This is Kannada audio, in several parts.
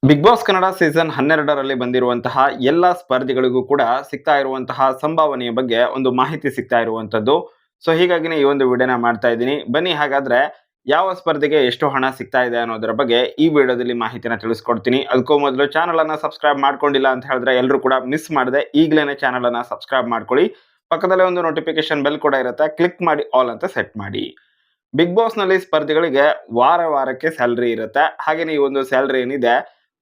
ಬಿಗ್ ಬಾಸ್ ಕನ್ನಡ ಸೀಸನ್ 12ರಲ್ಲಿ ಬಂದಿರುವಂತಹ ಎಲ್ಲ ಸ್ಪರ್ಧಿಗಳಿಗೂ ಕೂಡ ಸಿಗ್ತಾ ಇರುವಂತಹ ಸಂಭಾವನೆಯ ಬಗ್ಗೆ ಒಂದು ಮಾಹಿತಿ ಸಿಗ್ತಾ ಇರುವಂತದ್ದು. ಸೊ ಹೀಗಾಗಿನೇ ಈ ಒಂದು ವಿಡಿಯೋನ ಮಾಡ್ತಾ ಇದ್ದೀನಿ. ಬನ್ನಿ ಹಾಗಾದ್ರೆ ಯಾವ ಸ್ಪರ್ಧೆಗೆ ಎಷ್ಟು ಹಣ ಸಿಗ್ತಾ ಇದೆ ಅನ್ನೋದರ ಬಗ್ಗೆ ಈ ವಿಡಿಯೋದಲ್ಲಿ ಮಾಹಿತಿನ ತಿಳಿಸ್ಕೊಡ್ತೀನಿ. ಅದಕ್ಕೂ ಮೊದಲು ಚಾನಲ್ ಅನ್ನ ಸಬ್ಸ್ಕ್ರೈಬ್ ಮಾಡ್ಕೊಂಡಿಲ್ಲ ಅಂತ ಹೇಳಿದ್ರೆ ಎಲ್ಲರೂ ಕೂಡ ಮಿಸ್ ಮಾಡದೆ ಈಗಲೇ ಚಾನಲ್ ಅನ್ನ ಸಬ್ಸ್ಕ್ರೈಬ್ ಮಾಡ್ಕೊಳ್ಳಿ. ಪಕ್ಕದಲ್ಲೇ ಒಂದು ನೋಟಿಫಿಕೇಶನ್ ಬೆಲ್ ಕೂಡ ಇರುತ್ತೆ, ಕ್ಲಿಕ್ ಮಾಡಿ ಆಲ್ ಅಂತ ಸೆಟ್ ಮಾಡಿ. ಬಿಗ್ ಬಾಸ್ ನಲ್ಲಿ ಸ್ಪರ್ಧಿಗಳಿಗೆ ವಾರಕ್ಕೆ ಸ್ಯಾಲರಿ ಇರುತ್ತೆ. ಹಾಗೇನೆ ಈ ಒಂದು ಸ್ಯಾಲರಿ ಏನಿದೆ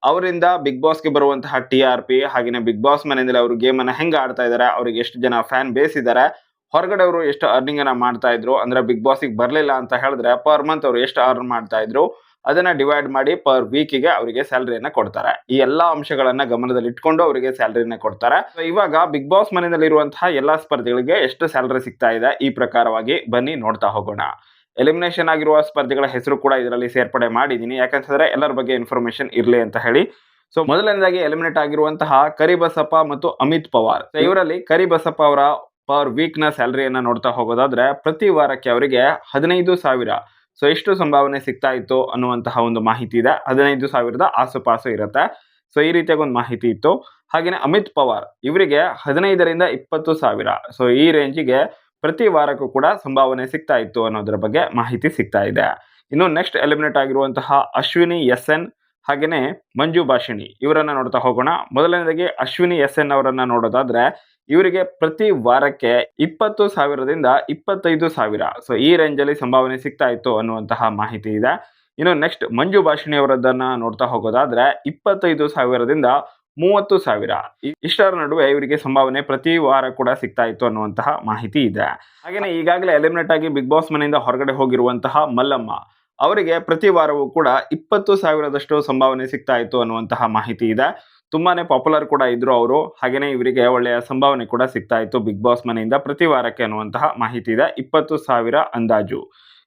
ಅವರಿಂದ ಬಿಗ್ ಬಾಸ್ಗೆ ಬರುವಂತಹ TRP, ಹಾಗೇನೆ ಬಿಗ್ ಬಾಸ್ ಮನೆಯಲ್ಲಿ ಅವರು ಗೇಮ್ ಅನ್ನ ಹೆಂಗ್ ಆಡ್ತಾ ಇದಾರೆ, ಅವ್ರಿಗೆ ಎಷ್ಟು ಜನ ಫ್ಯಾನ್ ಬೇಸ್ ಇದಾರೆ, ಹೊರಗಡೆ ಅವರು ಎಷ್ಟು ಅರ್ನಿಂಗ್ ಅನ್ನ ಮಾಡ್ತಾ ಇದ್ರು, ಅಂದ್ರೆ ಬಿಗ್ ಬಾಸ್ಗೆ ಬರ್ಲಿಲ್ಲ ಅಂತ ಹೇಳಿದ್ರೆ ಪರ್ ಮಂತ್ ಅವರು ಎಷ್ಟು ಅರ್ನ್ ಮಾಡ್ತಾ ಇದ್ರು ಅದನ್ನ ಡಿವೈಡ್ ಮಾಡಿ ಪರ್ ವೀಕಿಗೆ ಅವರಿಗೆ ಸ್ಯಾಲರಿಯನ್ನ ಕೊಡ್ತಾರೆ. ಈ ಎಲ್ಲಾ ಅಂಶಗಳನ್ನ ಗಮನದಲ್ಲಿ ಇಟ್ಕೊಂಡು ಅವರಿಗೆ ಸ್ಯಾಲರಿನ ಕೊಡ್ತಾರೆ. So ಇವಾಗ ಬಿಗ್ ಬಾಸ್ ಮನೆಯಲ್ಲಿರುವಂತಹ ಎಲ್ಲಾ ಸ್ಪರ್ಧಿಗಳಿಗೆ ಎಷ್ಟು ಸ್ಯಾಲರಿ ಸಿಗ್ತಾ ಇದೆ ಈ ಪ್ರಕಾರವಾಗಿ ಬನ್ನಿ ನೋಡ್ತಾ ಹೋಗೋಣ. ಎಲಿಮಿನೇಷನ್ ಆಗಿರುವ ಸ್ಪರ್ಧಿಗಳ ಹೆಸರು ಕೂಡ ಇದರಲ್ಲಿ ಸೇರ್ಪಡೆ ಮಾಡಿದ್ದೀನಿ, ಯಾಕಂತಂದ್ರೆ ಎಲ್ಲರ ಬಗ್ಗೆ ಇನ್ಫಾರ್ಮೇಶನ್ ಇರ್ಲಿ ಅಂತ ಹೇಳಿ. ಸೊ ಮೊದಲನೇದಾಗಿ ಎಲಿಮಿನೇಟ್ ಆಗಿರುವಂತಹ ಕರಿಬಸಪ್ಪ ಮತ್ತು ಅಮಿತ್ ಪವಾರ್. ಇವರಲ್ಲಿ ಕರಿಬಸಪ್ಪ ಅವರ ಪರ್ ವೀಕ್ ನ ಸ್ಯಾಲರಿಯನ್ನ ನೋಡ್ತಾ ಹೋಗೋದಾದ್ರೆ ಪ್ರತಿ ವಾರಕ್ಕೆ ಅವರಿಗೆ 15,000 ಸೊ ಎಷ್ಟು ಸಂಭಾವನೆ ಸಿಗ್ತಾ ಇತ್ತು ಅನ್ನುವಂತಹ ಒಂದು ಮಾಹಿತಿ ಇದೆ. 15,000 ಆಸುಪಾಸು ಇರುತ್ತೆ. ಸೊ ಈ ರೀತಿಯಾಗಿ ಒಂದು ಮಾಹಿತಿ ಇತ್ತು. ಹಾಗೇನೆ ಅಮಿತ್ ಪವಾರ್ ಇವರಿಗೆ 15ರಿಂದ 20,000 ಸೊ ಈ ರೇಂಜಿಗೆ ಪ್ರತಿ ವಾರಕ್ಕೂ ಕೂಡ ಸಂಭಾವನೆ ಸಿಗ್ತಾ ಇತ್ತು ಅನ್ನೋದರ ಬಗ್ಗೆ ಮಾಹಿತಿ ಸಿಗ್ತಾ ಇದೆ. ಇನ್ನು ನೆಕ್ಸ್ಟ್ ಎಲಿಮಿನೇಟ್ ಆಗಿರುವಂತಹ ಅಶ್ವಿನಿ SN ಹಾಗೇನೆ ಮಂಜು ಭಾಷಿಣಿ ಇವರನ್ನ ನೋಡ್ತಾ ಹೋಗೋಣ. ಮೊದಲನೇದಾಗಿ ಅಶ್ವಿನಿ SN ಅವರನ್ನ ನೋಡೋದಾದ್ರೆ ಇವರಿಗೆ ಪ್ರತಿ ವಾರಕ್ಕೆ 20,000ದಿಂದ 25,000 ಸೊ ಈ ರೇಂಜ್ ಅಲ್ಲಿ ಸಂಭಾವನೆ ಸಿಗ್ತಾ ಇತ್ತು ಅನ್ನುವಂತಹ ಮಾಹಿತಿ ಇದೆ. ಇನ್ನು ನೆಕ್ಸ್ಟ್ ಮಂಜು ಭಾಷಿಣಿ ಅವರದನ್ನ ನೋಡ್ತಾ ಹೋಗೋದಾದ್ರೆ 25,000ದಿಂದ 30,000 ಇಷ್ಟರ ನಡುವೆ ಇವರಿಗೆ ಸಂಭಾವನೆ ಪ್ರತಿ ವಾರ ಕೂಡ ಸಿಗ್ತಾ ಇತ್ತು ಅನ್ನುವಂತಹ ಮಾಹಿತಿ ಇದೆ. ಹಾಗೇನೆ ಈಗಾಗಲೇ ಎಲಿಮಿನೇಟ್ ಆಗಿ ಬಿಗ್ ಬಾಸ್ ಮನೆಯಿಂದ ಹೊರಗಡೆ ಹೋಗಿರುವಂತಹ ಮಲ್ಲಮ್ಮ ಅವರಿಗೆ ಪ್ರತಿ ವಾರವೂ ಕೂಡ 20,000ದಷ್ಟು ಸಂಭಾವನೆ ಸಿಗ್ತಾ ಇತ್ತು ಅನ್ನುವಂತಹ ಮಾಹಿತಿ ಇದೆ. ತುಂಬಾನೇ ಪಾಪ್ಯುಲರ್ ಕೂಡ ಇದ್ರು ಅವರು. ಹಾಗೇನೆ ಇವರಿಗೆ ಒಳ್ಳೆಯ ಸಂಭಾವನೆ ಕೂಡ ಸಿಗ್ತಾ ಇತ್ತು ಬಿಗ್ ಬಾಸ್ ಮನೆಯಿಂದ ಪ್ರತಿ ವಾರಕ್ಕೆ ಅನ್ನುವಂತಹ ಮಾಹಿತಿ ಇದೆ. 20,000 ಅಂದಾಜು.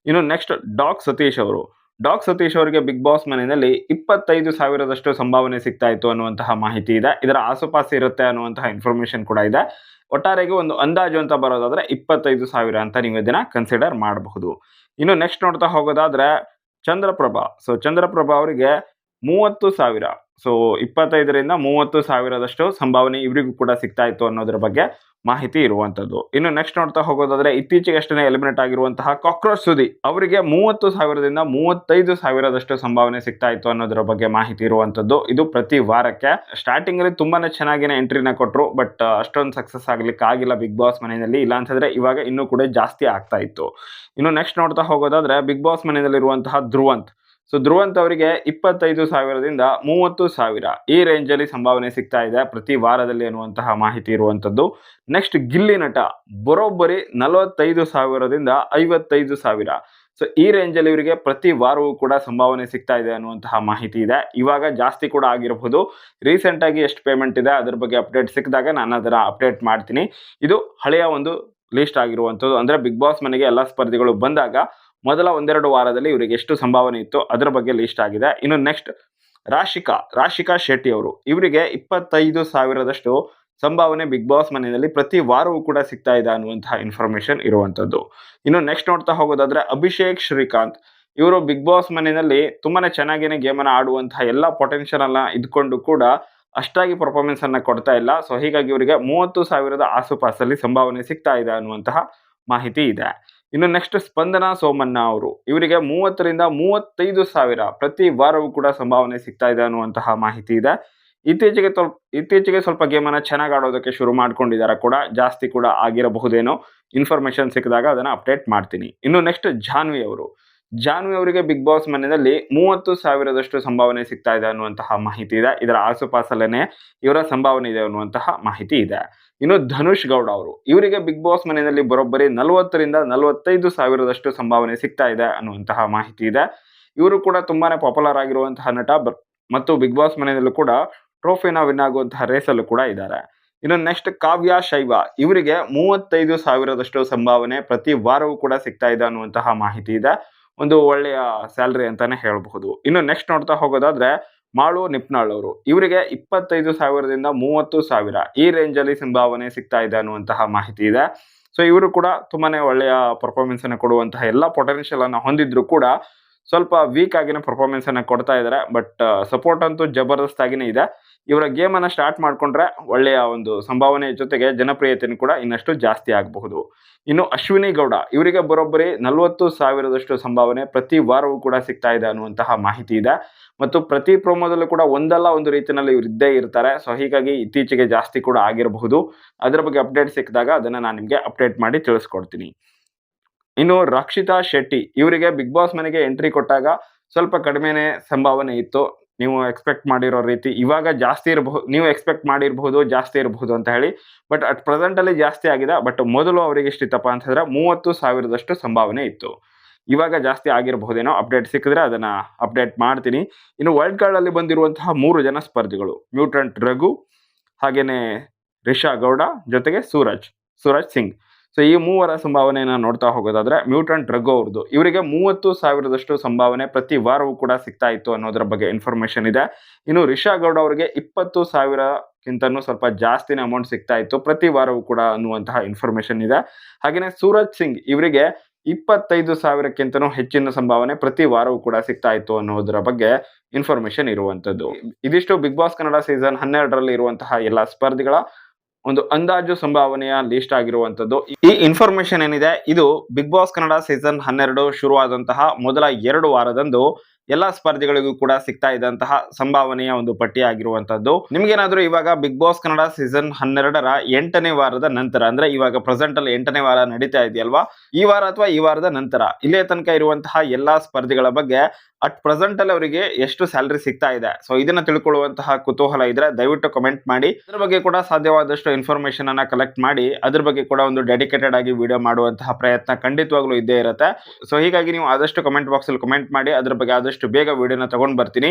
ಇನ್ನು ನೆಕ್ಸ್ಟ್ ಡಾಗ್ ಸತೀಶ್ ಅವರಿಗೆ ಬಿಗ್ ಬಾಸ್ ಮನೆಯಲ್ಲಿ 25,000ದಷ್ಟು ಸಂಭಾವನೆ ಸಿಗ್ತಾ ಇತ್ತು ಅನ್ನುವಂತಹ ಮಾಹಿತಿ ಇದೆ. ಇದರ ಆಸುಪಾಸು ಇರುತ್ತೆ ಅನ್ನುವಂತಹ ಇನ್ಫಾರ್ಮೇಶನ್ ಕೂಡ ಇದೆ. ಒಟ್ಟಾರೆಗೆ ಒಂದು ಅಂದಾಜು ಅಂತ ಬರೋದಾದ್ರೆ 25,000 ಅಂತ ನೀವು ಇದನ್ನ ಕನ್ಸಿಡರ್ ಮಾಡಬಹುದು. ಇನ್ನು ನೆಕ್ಸ್ಟ್ ನೋಡ್ತಾ ಹೋಗೋದಾದ್ರೆ ಚಂದ್ರಪ್ರಭಾ ಅವರಿಗೆ 30,000 ಸೊ 25ರಿಂದ 30,000ದಷ್ಟು ಸಂಭಾವನೆ ಇವರಿಗೂ ಕೂಡ ಸಿಗ್ತಾ ಇತ್ತು ಅನ್ನೋದ್ರ ಬಗ್ಗೆ ಮಾಹಿತಿ ಇರುವಂತದ್ದು. ಇನ್ನು ನೆಕ್ಸ್ಟ್ ನೋಡ್ತಾ ಹೋಗೋದಾದ್ರೆ ಇತ್ತೀಚೆಗೆ ಅಷ್ಟೇ ಎಲಿಮಿನೇಟ್ ಆಗಿರುವಂತಹ ಕಾಕ್ರೋಚ್ ಸುದಿ ಅವರಿಗೆ 30,000ದಿಂದ 35,000ದಷ್ಟು ಸಂಭಾವನೆ ಸಿಗ್ತಾ ಇತ್ತು ಅನ್ನೋದ್ರ ಬಗ್ಗೆ ಮಾಹಿತಿ ಇರುವಂತದ್ದು. ಇದು ಪ್ರತಿ ವಾರಕ್ಕೆ. ಸ್ಟಾರ್ಟಿಂಗ್ ಅಲ್ಲಿ ತುಂಬಾನೇ ಚೆನ್ನಾಗಿನ ಎಂಟ್ರಿನ ಕೊಟ್ರು, ಬಟ್ ಅಷ್ಟೊಂದು ಸಕ್ಸಸ್ ಆಗ್ಲಿಕ್ಕೆ ಆಗಿಲ್ಲ ಬಿಗ್ ಬಾಸ್ ಮನೆಯಲ್ಲಿ. ಇಲ್ಲ ಅಂತಂದ್ರೆ ಇವಾಗ ಇನ್ನೂ ಕೂಡ ಜಾಸ್ತಿ ಆಗ್ತಾ ಇತ್ತು. ಇನ್ನು ನೆಕ್ಸ್ಟ್ ನೋಡ್ತಾ ಹೋಗೋದಾದ್ರೆ ಬಿಗ್ ಬಾಸ್ ಮನೆಯಲ್ಲಿರುವಂತಹ ಧ್ರುವಂತ್ ಅವರಿಗೆ 25,000ದಿಂದ 30,000 ಈ ರೇಂಜ್ ಅಲ್ಲಿ ಸಂಭಾವನೆ ಸಿಗ್ತಾ ಇದೆ ಪ್ರತಿ ವಾರದಲ್ಲಿ ಅನ್ನುವಂತಹ ಮಾಹಿತಿ ಇರುವಂತದ್ದು. ನೆಕ್ಸ್ಟ್ ಗಿಲ್ಲಿ ನಟ ಬರೋಬ್ಬರಿ 45,000ದಿಂದ 55,000 ಸೊ ಈ ರೇಂಜ್ ಅಲ್ಲಿ ಇವರಿಗೆ ಪ್ರತಿ ವಾರವೂ ಕೂಡ ಸಂಭಾವನೆ ಸಿಗ್ತಾ ಇದೆ ಅನ್ನುವಂತಹ ಮಾಹಿತಿ ಇದೆ. ಇವಾಗ ಜಾಸ್ತಿ ಕೂಡ ಆಗಿರಬಹುದು. ರೀಸೆಂಟ್ ಆಗಿ ಎಷ್ಟು ಪೇಮೆಂಟ್ ಇದೆ ಅದ್ರ ಬಗ್ಗೆ ಅಪ್ಡೇಟ್ ಸಿಕ್ಕಿದಾಗ ನಾನು ಅದರ ಅಪ್ಡೇಟ್ ಮಾಡ್ತೀನಿ. ಇದು ಹಳೆಯ ಒಂದು ಲಿಸ್ಟ್ ಆಗಿರುವಂತದ್ದು. ಅಂದ್ರೆ ಬಿಗ್ ಬಾಸ್ ಮನೆಗೆ ಎಲ್ಲಾ ಸ್ಪರ್ಧಿಗಳು ಬಂದಾಗ ಮೊದಲ ಒಂದೆರಡು ವಾರದಲ್ಲಿ ಇವರಿಗೆ ಎಷ್ಟು ಸಂಭಾವನೆ ಇತ್ತು ಅದರ ಬಗ್ಗೆ ಲಿಸ್ಟ್ ಆಗಿದೆ. ಇನ್ನು ನೆಕ್ಸ್ಟ್ ರಾಶಿಕಾ ಶೆಟ್ಟಿ ಅವರು ಇವರಿಗೆ 25,000ದಷ್ಟು ಸಂಭಾವನೆ ಬಿಗ್ ಬಾಸ್ ಮನೆಯಲ್ಲಿ ಪ್ರತಿ ವಾರವೂ ಕೂಡ ಸಿಗ್ತಾ ಇದೆ ಅನ್ನುವಂತಹ ಇನ್ಫಾರ್ಮೇಶನ್ ಇರುವಂತದ್ದು. ಇನ್ನು ನೆಕ್ಸ್ಟ್ ನೋಡ್ತಾ ಹೋಗೋದಾದ್ರೆ ಅಭಿಷೇಕ್ ಶ್ರೀಕಾಂತ್ ಇವರು ಬಿಗ್ ಬಾಸ್ ಮನೆಯಲ್ಲಿ ತುಂಬಾನೇ ಚೆನ್ನಾಗೇನೆ ಗೇಮ್ ಅನ್ನ ಆಡುವಂತಹ ಎಲ್ಲಾ ಪೊಟೆನ್ಶಿಯಲ್ ಅನ್ನ ಇದ್ಕೊಂಡು ಕೂಡ ಅಷ್ಟಾಗಿ ಪರ್ಫಾರ್ಮೆನ್ಸ್ ಅನ್ನ ಕೊಡ್ತಾ ಇಲ್ಲ. ಸೊ ಹೀಗಾಗಿ ಇವರಿಗೆ 30,000 ಆಸುಪಾಸಲ್ಲಿ ಸಂಭಾವನೆ ಸಿಗ್ತಾ ಇದೆ ಅನ್ನುವಂತಹ ಮಾಹಿತಿ ಇದೆ. ಇನ್ನು ನೆಕ್ಸ್ಟ್ ಸ್ಪಂದನಾ ಸೋಮಣ್ಣ ಅವರು ಇವರಿಗೆ 30ರಿಂದ 35,000 ಪ್ರತಿ ವಾರವೂ ಕೂಡ ಸಂಭಾವನೆ ಸಿಗ್ತಾ ಇದೆ ಅನ್ನುವಂತಹ ಮಾಹಿತಿ ಇದೆ. ಇತ್ತೀಚೆಗೆ ಸ್ವಲ್ಪ ಗೇಮ್ ಅನ್ನ ಚೆನ್ನಾಗಿ ಆಡೋದಕ್ಕೆ ಶುರು ಮಾಡ್ಕೊಂಡಿದ್ದಾರೆ ಕೂಡ, ಜಾಸ್ತಿ ಕೂಡ ಆಗಿರಬಹುದೇನೋ. ಇನ್ಫಾರ್ಮೇಶನ್ ಸಿಕ್ಕಿದಾಗ ಅದನ್ನ ಅಪ್ಡೇಟ್ ಮಾಡ್ತೀನಿ. ಇನ್ನು ನೆಕ್ಸ್ಟ್ ಜಾನ್ವಿ ಅವರಿಗೆ ಬಿಗ್ ಬಾಸ್ ಮನೆಯಲ್ಲಿ 30,000ದಷ್ಟು ಸಂಭಾವನೆ ಸಿಗ್ತಾ ಇದೆ ಅನ್ನುವಂತಹ ಮಾಹಿತಿ ಇದೆ. ಇದರ ಆಸುಪಾಸಲ್ಲೇನೆ ಇವರ ಸಂಭಾವನೆ ಇದೆ ಅನ್ನುವಂತಹ ಮಾಹಿತಿ ಇದೆ. ಇನ್ನು ಧನುಷ್ ಗೌಡ ಅವರು ಇವರಿಗೆ ಬಿಗ್ ಬಾಸ್ ಮನೆಯಲ್ಲಿ ಬರೋಬ್ಬರಿ 40ರಿಂದ 45,000ದಷ್ಟು ಸಂಭಾವನೆ ಸಿಗ್ತಾ ಇದೆ ಅನ್ನುವಂತಹ ಮಾಹಿತಿ ಇದೆ. ಇವರು ಕೂಡ ತುಂಬಾನೇ ಪಾಪ್ಯುಲರ್ ಆಗಿರುವಂತಹ ನಟ ಮತ್ತು ಬಿಗ್ ಬಾಸ್ ಮನೆಯಲ್ಲೂ ಕೂಡ ಟ್ರೋಫಿನ ವಿನ್ ಆಗುವಂತಹ ರೇಸಲ್ಲೂ ಕೂಡ ಇದ್ದಾರೆ. ಇನ್ನು ನೆಕ್ಸ್ಟ್ ಕಾವ್ಯ ಶೈವ ಇವರಿಗೆ 35,000ದಷ್ಟು ಸಂಭಾವನೆ ಪ್ರತಿ ವಾರವೂ ಕೂಡ ಸಿಗ್ತಾ ಇದೆ ಅನ್ನುವಂತಹ ಮಾಹಿತಿ ಇದೆ. ಒಂದು ಒಳ್ಳೆಯ ಸ್ಯಾಲರಿ ಅಂತಾನೆ ಹೇಳಬಹುದು. ಇನ್ನು ನೆಕ್ಸ್ಟ್ ನೋಡ್ತಾ ಹೋಗೋದಾದ್ರೆ ಮಾಳು ನಿಪ್ನಾಳ್ ಅವರು ಇವರಿಗೆ 25,000ದಿಂದ 30,000 ಈ ರೇಂಜ್ ಅಲ್ಲಿ ಸಂಭಾವನೆ ಸಿಗ್ತಾ ಇದೆ ಅನ್ನುವಂತಹ ಮಾಹಿತಿ ಇದೆ. ಸೊ ಇವರು ಕೂಡ ತುಂಬಾನೇ ಒಳ್ಳೆಯ ಪರ್ಫಾರ್ಮೆನ್ಸ್ ಅನ್ನು ಕೊಡುವಂತಹ ಎಲ್ಲಾ ಪೊಟೆನ್ಶಿಯಲ್ ಅನ್ನು ಹೊಂದಿದ್ರು ಕೂಡ ಸ್ವಲ್ಪ ವೀಕ್ ಆಗಿನ ಪರ್ಫಾರ್ಮೆನ್ಸ್ ಅನ್ನ ಕೊಡ್ತಾ ಇದ್ದಾರೆ. ಬಟ್ ಸಪೋರ್ಟ್ ಅಂತೂ ಜಬರ್ದಸ್ತ್ ಆಗಿನೇ ಇದೆ. ಇವರ ಗೇಮ್ ಅನ್ನ ಸ್ಟಾರ್ಟ್ ಮಾಡ್ಕೊಂಡ್ರೆ ಒಳ್ಳೆಯ ಒಂದು ಸಂಭಾವನೆ ಜೊತೆಗೆ ಜನಪ್ರಿಯತೆನೂ ಕೂಡ ಇನ್ನಷ್ಟು ಜಾಸ್ತಿ ಆಗಬಹುದು. ಇನ್ನು ಅಶ್ವಿನಿ ಗೌಡ ಇವರಿಗೆ ಬರೋಬ್ಬರಿ 40,000 ಸಂಭಾವನೆ ಪ್ರತಿ ವಾರವೂ ಕೂಡ ಸಿಗ್ತಾ ಇದೆ ಅನ್ನುವಂತಹ ಮಾಹಿತಿ ಇದೆ. ಮತ್ತು ಪ್ರತಿ ಪ್ರೋಮೋದಲ್ಲೂ ಕೂಡ ಒಂದಲ್ಲ ಒಂದು ರೀತಿಯಲ್ಲಿ ಇವ್ರು ಇದ್ದೇ ಇರ್ತಾರೆ. ಸೊ ಹೀಗಾಗಿ ಇತ್ತೀಚೆಗೆ ಜಾಸ್ತಿ ಕೂಡ ಆಗಿರಬಹುದು. ಅದರ ಬಗ್ಗೆ ಅಪ್ಡೇಟ್ ಸಿಕ್ಕಿದಾಗ ಅದನ್ನ ನಾನು ನಿಮಗೆ ಅಪ್ಡೇಟ್ ಮಾಡಿ ತಿಳಿಸ್ಕೊಡ್ತೀನಿ. ಇನ್ನು ರಕ್ಷಿತಾ ಶೆಟ್ಟಿ ಇವರಿಗೆ ಬಿಗ್ ಬಾಸ್ ಮನೆಗೆ ಎಂಟ್ರಿ ಕೊಟ್ಟಾಗ ಸ್ವಲ್ಪ ಕಡಿಮೆನೆ ಸಂಭಾವನೆ ಇತ್ತು. ನೀವು ಎಕ್ಸ್ಪೆಕ್ಟ್ ಮಾಡಿರೋ ರೀತಿ ಇವಾಗ ಜಾಸ್ತಿ ಇರಬಹುದು, ನೀವು ಎಕ್ಸ್ಪೆಕ್ಟ್ ಮಾಡಿರಬಹುದು ಜಾಸ್ತಿ ಇರಬಹುದು ಅಂತ ಹೇಳಿ. ಬಟ್ ಅಟ್ ಪ್ರೆಸೆಂಟ್ ಅಲ್ಲಿ ಜಾಸ್ತಿ ಆಗಿದೆ. ಬಟ್ ಮೊದಲು ಅವರಿಗೆ ಎಷ್ಟಿತ್ತಪ್ಪ ಅಂತ ಹೇಳಿದ್ರೆ 30,000 ಸಂಭಾವನೆ ಇತ್ತು. ಇವಾಗ ಜಾಸ್ತಿ ಆಗಿರಬಹುದೇನೋ. ಅಪ್ಡೇಟ್ ಸಿಕ್ಕಿದ್ರೆ ಅದನ್ನ ಅಪ್ಡೇಟ್ ಮಾಡ್ತೀನಿ. ಇನ್ನು ವೈಲ್ಡ್ ಕಾರ್ಡ್ ಅಲ್ಲಿ ಬಂದಿರುವಂತಹ 3 ಜನ ಸ್ಪರ್ಧಿಗಳು ಮ್ಯೂಟೆಂಟ್ ರಘು, ಹಾಗೇನೆ ರಿಷಾ ಗೌಡ, ಜೊತೆಗೆ ಸೂರಜ್ ಸಿಂಗ್. ಸೊ ಈ ಮೂವರ ಸಂಭಾವನೆಯನ್ನ ನೋಡ್ತಾ ಹೋಗೋದಾದ್ರೆ ಮ್ಯೂಟೆಂಟ್ ರಘು ಅವ್ರದ್ದು ಇವರಿಗೆ 30,000 ಸಂಭಾವನೆ ಪ್ರತಿ ವಾರವೂ ಕೂಡ ಸಿಗ್ತಾ ಇತ್ತು ಅನ್ನೋದ್ರ ಬಗ್ಗೆ ಇನ್ಫಾರ್ಮೇಶನ್ ಇದೆ. ಇನ್ನು ರಿಷಾ ಗೌಡ ಅವರಿಗೆ 20,000ಕ್ಕಿಂತನೂ ಸ್ವಲ್ಪ ಜಾಸ್ತಿನೇ ಅಮೌಂಟ್ ಸಿಗ್ತಾ ಇತ್ತು ಪ್ರತಿ ವಾರವೂ ಕೂಡ ಅನ್ನುವಂತಹ ಇನ್ಫಾರ್ಮೇಶನ್ ಇದೆ. ಹಾಗೇನೆ ಸೂರಜ್ ಸಿಂಗ್ ಇವರಿಗೆ 25,000ಕ್ಕಿಂತನೂ ಹೆಚ್ಚಿನ ಸಂಭಾವನೆ ಪ್ರತಿ ವಾರವೂ ಕೂಡ ಸಿಗ್ತಾ ಇತ್ತು ಅನ್ನೋದರ ಬಗ್ಗೆ ಇನ್ಫಾರ್ಮೇಶನ್ ಇರುವಂತದ್ದು. ಇದಿಷ್ಟು ಬಿಗ್ ಬಾಸ್ ಕನ್ನಡ ಸೀಸನ್ 12ರಲ್ಲಿ ಇರುವಂತಹ ಎಲ್ಲಾ ಸ್ಪರ್ಧಿಗಳ ಒಂದು ಅಂದಾಜು ಸಂಭಾವನೆಯ ಲಿಸ್ಟ್ ಆಗಿರುವಂತದ್ದು. ಈ ಇನ್ಫಾರ್ಮೇಶನ್ ಏನಿದೆ ಇದು ಬಿಗ್ ಬಾಸ್ ಕನ್ನಡ ಸೀಸನ್ 12 ಶುರುವಾದಂತಹ ಮೊದಲ 2 ವಾರದಂದು ಎಲ್ಲಾ ಸ್ಪರ್ಧಿಗಳಿಗೂ ಕೂಡ ಸಿಗ್ತಾ ಇದ್ದಂತಹ ಸಂಭಾವನೆಯ ಒಂದು ಪಟ್ಟಿ ಆಗಿರುವಂತದ್ದು. ನಿಮ್ಗೇನಾದ್ರೂ ಇವಾಗ ಬಿಗ್ ಬಾಸ್ ಕನ್ನಡ ಸೀಸನ್ 12ರ 8ನೇ ವಾರದ ನಂತರ, ಅಂದ್ರೆ ಇವಾಗ ಪ್ರೆಸೆಂಟ್ ಅಲ್ಲಿ 8ನೇ ವಾರ ನಡೀತಾ ಇದೆಯಲ್ವಾ, ಈ ವಾರ ಅಥವಾ ಈ ವಾರದ ನಂತರ ಇಲ್ಲೇ ತನಕ ಇರುವಂತಹ ಎಲ್ಲಾ ಸ್ಪರ್ಧಿಗಳ ಬಗ್ಗೆ ಅಟ್ ಪ್ರೆಸೆಂಟ್ ಅಲ್ಲಿ ಅವರಿಗೆ ಎಷ್ಟು ಸ್ಯಾಲರಿ ಸಿಗ್ತಾ ಇದೆ, ಸೊ ಇದನ್ನ ತಿಳ್ಕೊಳ್ಳುವಂತಹ ಕುತೂಹಲ ಇದ್ರೆ ದಯವಿಟ್ಟು ಕಮೆಂಟ್ ಮಾಡಿ. ಅದ್ರ ಬಗ್ಗೆ ಕೂಡ ಸಾಧ್ಯವಾದಷ್ಟು ಇನ್ಫಾರ್ಮೇಶನ್ ಅನ್ನ ಕಲೆಕ್ಟ್ ಮಾಡಿ ಅದ್ರ ಬಗ್ಗೆ ಕೂಡ ಒಂದು ಡೆಡಿಕೇಟೆಡ್ ಆಗಿ ವಿಡಿಯೋ ಮಾಡುವಂತಹ ಪ್ರಯತ್ನ ಖಂಡಿತವಾಗ್ಲೂ ಇದ್ದೇ ಇರುತ್ತೆ. ಸೊ ಹೀಗಾಗಿ ನೀವು ಆದಷ್ಟು ಕಮೆಂಟ್ ಬಾಕ್ಸ್ ಅಲ್ಲಿ ಕಮೆಂಟ್ ಮಾಡಿ, ಅದ್ರ ಬಗ್ಗೆ ಆದಷ್ಟು ಬೇಗ ವಿಡಿಯೋನ ತಗೊಂಡ್ ಬರ್ತೀನಿ.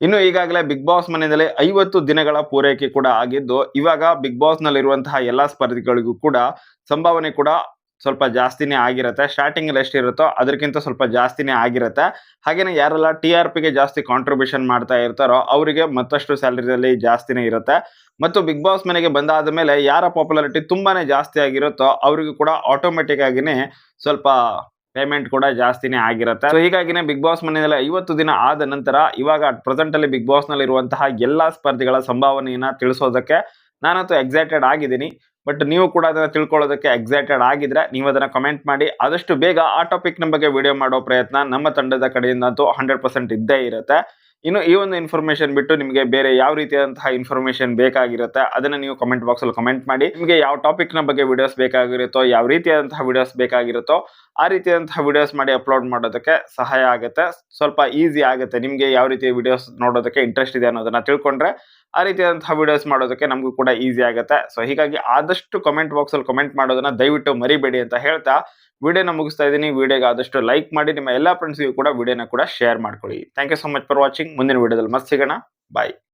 ಇನ್ನು ಈಗಾಗಲೇ ಬಿಗ್ ಬಾಸ್ ಮನೆಯಲ್ಲಿ 50 ದಿನಗಳ ಪೂರೈಕೆ ಕೂಡ ಆಗಿದ್ದು, ಇವಾಗ ಬಿಗ್ ಬಾಸ್ ನಲ್ಲಿರುವಂತಹ ಎಲ್ಲಾ ಸ್ಪರ್ಧಿಗಳಿಗೂ ಕೂಡ ಸಂಭಾವನೆ ಕೂಡ ಸ್ವಲ್ಪ ಜಾಸ್ತಿನೇ ಆಗಿರುತ್ತೆ. ಸ್ಟಾರ್ಟಿಂಗ್ ಅಲ್ಲಿ ಎಷ್ಟಿರುತ್ತೋ ಅದಕ್ಕಿಂತ ಸ್ವಲ್ಪ ಜಾಸ್ತಿನೇ ಆಗಿರುತ್ತೆ. ಹಾಗೇನೆ ಯಾರೆಲ್ಲ TRPಗೆ ಜಾಸ್ತಿ ಕಾಂಟ್ರಿಬ್ಯೂಷನ್ ಮಾಡ್ತಾ ಇರ್ತಾರೋ ಅವರಿಗೆ ಮತ್ತಷ್ಟು ಸ್ಯಾಲರಿಯಲ್ಲಿ ಜಾಸ್ತಿನೇ ಇರುತ್ತೆ. ಮತ್ತು ಬಿಗ್ ಬಾಸ್ ಮನೆಗೆ ಬಂದಾದ ಮೇಲೆ ಯಾರ ಪಾಪ್ಯುಲಾರಿಟಿ ತುಂಬಾನೇ ಜಾಸ್ತಿ ಆಗಿರುತ್ತೋ ಅವರಿಗೂ ಕೂಡ ಆಟೋಮೆಟಿಕ್ ಆಗಿನೇ ಸ್ವಲ್ಪ ಪೇಮೆಂಟ್ ಕೂಡ ಜಾಸ್ತಿನೇ ಆಗಿರುತ್ತೆ. ಸೊ ಹೀಗಾಗಿನೇ ಬಿಗ್ ಬಾಸ್ ಮನೆಯಲ್ಲಿ 50 ದಿನ ಆದ ನಂತರ ಇವಾಗ ಪ್ರೆಸೆಂಟ್ ಅಲ್ಲಿ ಬಿಗ್ ಬಾಸ್ ನಲ್ಲಿ ಇರುವಂತಹ ಎಲ್ಲಾ ಸ್ಪರ್ಧಿಗಳ ಸಂಭಾವನೆಯನ್ನ ತಿಳಿಸೋದಕ್ಕೆ ನಾನಂತೂ ಎಕ್ಸೈಟೆಡ್ ಆಗಿದ್ದೀನಿ. ಬಟ್ ನೀವು ಕೂಡ ಅದನ್ನ ತಿಳ್ಕೊಳ್ಳೋದಕ್ಕೆ ಎಕ್ಸೈಟೆಡ್ ಆಗಿದ್ರೆ ನೀವು ಅದನ್ನ ಕಮೆಂಟ್ ಮಾಡಿ. ಆದಷ್ಟು ಬೇಗ ಆ ಟಾಪಿಕ್ ನ ಬಗ್ಗೆ ವಿಡಿಯೋ ಮಾಡೋ ಪ್ರಯತ್ನ ನಮ್ಮ ತಂಡದ ಕಡೆಯಿಂದ ಅಂತೂ 100% ಇದ್ದೇ ಇರುತ್ತೆ. ಇನ್ನು ಈ ಒಂದು ಇನ್ಫಾರ್ಮೇಶನ್ ಬಿಟ್ಟು ನಿಮಗೆ ಬೇರೆ ಯಾವ ರೀತಿಯಾದಂತಹ ಇನ್ಫಾರ್ಮೇಶನ್ ಬೇಕಾಗಿರುತ್ತೆ ಅದನ್ನ ನೀವು ಕಮೆಂಟ್ ಬಾಕ್ಸ್ ಅಲ್ಲಿ ಕಮೆಂಟ್ ಮಾಡಿ. ನಿಮಗೆ ಯಾವ ಟಾಪಿಕ್ ನ ಬಗ್ಗೆ ವಿಡಿಯೋಸ್ ಬೇಕಾಗಿರುತ್ತೋ, ಯಾವ ರೀತಿಯಾದಂತಹ ವಿಡಿಯೋಸ್ ಬೇಕಾಗಿರುತ್ತೋ ಆ ರೀತಿಯಾದಂತಹ ವಿಡಿಯೋಸ್ ಮಾಡಿ ಅಪ್ಲೋಡ್ ಮಾಡೋದಕ್ಕೆ ಸಹಾಯ ಆಗುತ್ತೆ. ಸ್ವಲ್ಪ ಈಸಿ ಆಗುತ್ತೆ. ನಿಮಗೆ ಯಾವ ರೀತಿಯ ವಿಡಿಯೋಸ್ ನೋಡೋದಕ್ಕೆ ಇಂಟ್ರೆಸ್ಟ್ ಇದೆ ಅನ್ನೋದನ್ನ ತಿಳ್ಕೊಂಡ್ರೆ ಆ ರೀತಿಯಾದಂತಹ ವಿಡಿಯೋಸ್ ಮಾಡೋದಕ್ಕೆ ನಮಗೂ ಕೂಡ ಈಸಿ ಆಗುತ್ತೆ. ಸೊ ಹೀಗಾಗಿ ಆದಷ್ಟು ಕಮೆಂಟ್ ಬಾಕ್ಸ್ ಅಲ್ಲಿ ಕಮೆಂಟ್ ಮಾಡೋದನ್ನ ದಯವಿಟ್ಟು ಮರಿಬೇಡಿ ಅಂತ ಹೇಳ್ತಾ ವಿಡಿಯೋನ ಮುಗಿಸ್ತಾ ಇದ್ದೀನಿ. ವಿಡಿಯೋಗೆ ಆದಷ್ಟು ಲೈಕ್ ಮಾಡಿ, ನಿಮ್ಮ ಎಲ್ಲಾ ಫ್ರೆಂಡ್ಸ್ಗೂ ಕೂಡ ವಿಡಿಯೋನ ಕೂಡ ಶೇರ್ ಮಾಡ್ಕೊಳ್ಳಿ. Thank you so much for watching. ಮುಂದಿನ ವಿಡಿಯೋದಲ್ಲಿ ಮತ್ತೆ ಸಿಗೋಣ. ಬಾಯ್.